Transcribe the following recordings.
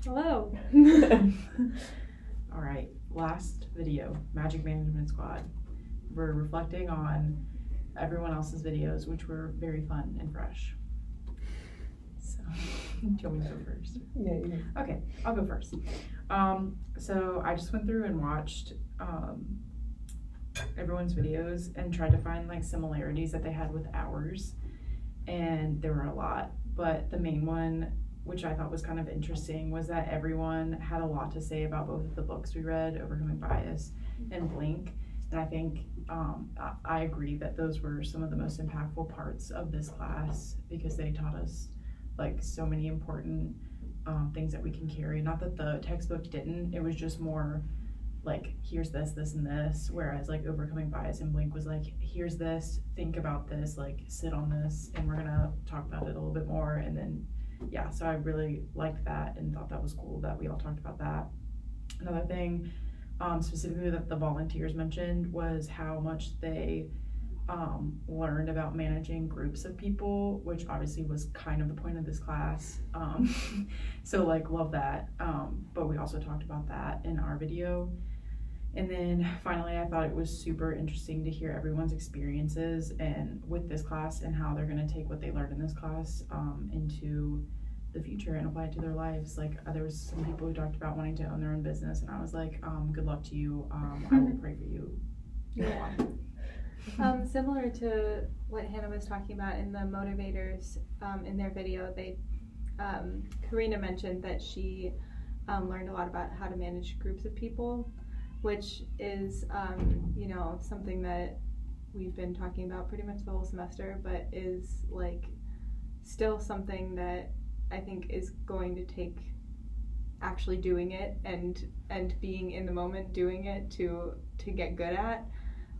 Hello. All right, last video, Magic Management Squad. We're reflecting on everyone else's videos, which were very fun and fresh. So, do you want me to go first? Yeah, you can. Okay, I'll go first. So I just went through and watched everyone's videos and tried to find like similarities that they had with ours, and there were a lot, but the main one, which I thought was kind of interesting, was that everyone had a lot to say about both of the books we read, Overcoming Bias and Blink. And I think I agree that those were some of the most impactful parts of this class because they taught us like so many important things that we can carry. Not that the textbook didn't, it was just more like, here's this, this, and this. Whereas like Overcoming Bias and Blink was like, here's this, think about this, like sit on this, and we're gonna talk about it a little bit more. And then yeah, so I really liked that and thought that was cool that we all talked about that. Another thing specifically that the volunteers mentioned was how much they learned about managing groups of people, which obviously was kind of the point of this class. So like love that. But we also talked about that in our video. And then finally, I thought it was super interesting to hear everyone's experiences and with this class and how they're going to take what they learned in this class into the future and apply it to their lives. Like there was some people who talked about wanting to own their own business, and I was like, good luck to you. I will pray for you. Yeah. Similar to what Hannah was talking about in the motivators in their video, Karina mentioned that she learned a lot about how to manage groups of people, which is something that we've been talking about pretty much the whole semester, but is like still something that I think is going to take actually doing it and being in the moment doing it to get good at,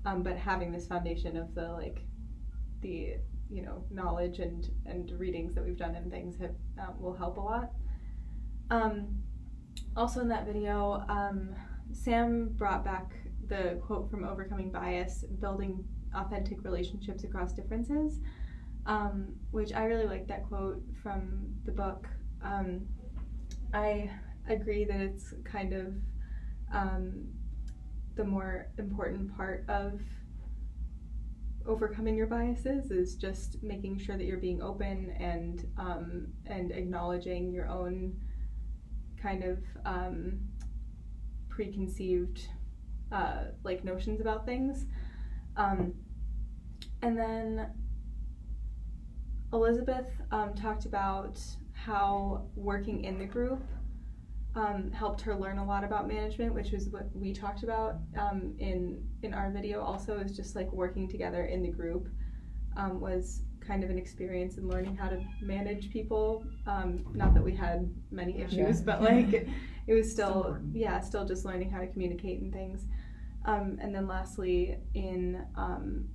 but having this foundation of the knowledge and readings that we've done and things will help a lot. Also in that video, Sam brought back the quote from Overcoming Bias, building authentic relationships across differences, which I really like that quote from the book. I agree that it's kind of the more important part of overcoming your biases is just making sure that you're being open and acknowledging your own kind of preconceived notions about things. And then Elizabeth talked about how working in the group helped her learn a lot about management, which was what we talked about in our video also, is just like working together in the group was kind of an experience in learning how to manage people. Not that we had many issues, but like it was still just learning how to communicate and things. And then lastly, in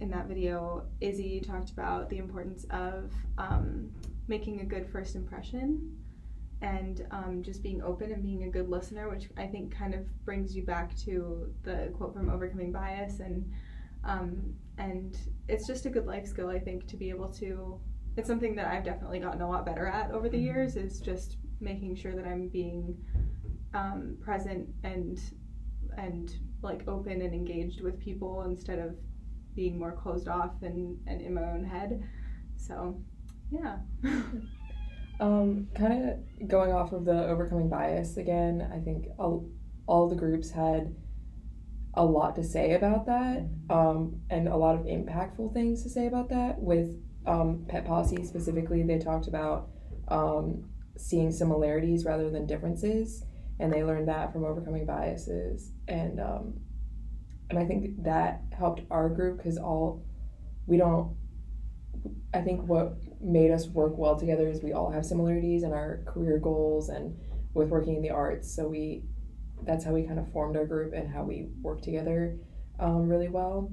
that video, Izzy talked about the importance of making a good first impression and just being open and being a good listener, which I think kind of brings you back to the quote from Overcoming Bias, and it's just a good life skill, I think, to be able to. It's something that I've definitely gotten a lot better at over the years, is just making sure that I'm being present and like open and engaged with people instead of being more closed off and in my own head. So yeah. Kind of going off of the Overcoming Bias again, I think all the groups had a lot to say about that, and a lot of impactful things to say about that. With Pet Posse specifically, they talked about seeing similarities rather than differences, and they learned that from Overcoming Biases, and I think that helped our group because I think what made us work well together is we all have similarities in our career goals and with working in the arts, so that's how we kind of formed our group and how we work together really well.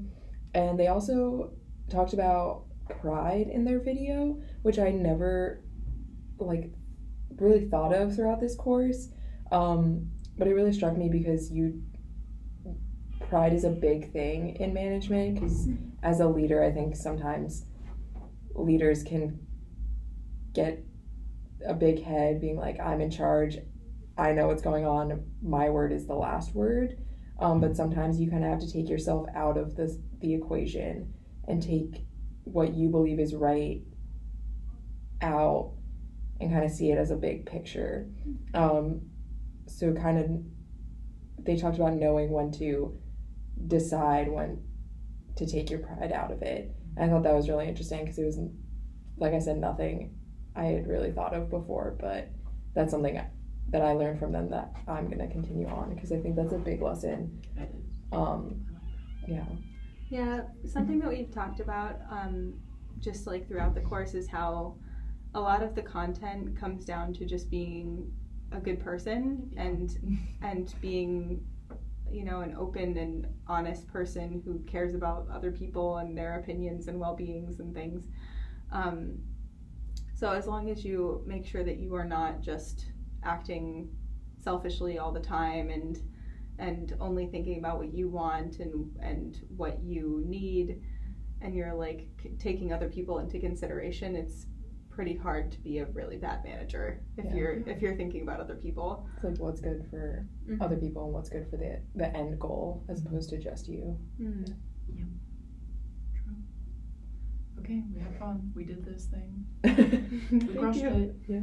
And they also talked about pride in their video, which I never really thought of throughout this course, but it really struck me because pride is a big thing in management, because as a leader, I think sometimes leaders can get a big head being like, I'm in charge, I know what's going on. My word is the last word. But sometimes you kind of have to take yourself out of the equation and take what you believe is right out and kind of see it as a big picture. So kind of they talked about knowing when to decide when to take your pride out of it. And I thought that was really interesting because it was, like I said, nothing I had really thought of before, but that's something that I learned from them that I'm going to continue on because I think that's a big lesson. Yeah. Yeah, something that we've talked about just like throughout the course is how a lot of the content comes down to just being a good person and being, you know, an open and honest person who cares about other people and their opinions and well-beings and things. So as long as you make sure that you are not just acting selfishly all the time and only thinking about what you want and what you need, and you're like taking other people into consideration, it's pretty hard to be a really bad manager if you're thinking about other people. It's like what's good for other people and what's good for the end goal as opposed to just you. Yep. True. Okay, we had fun. We did this thing. We crushed it. Yeah.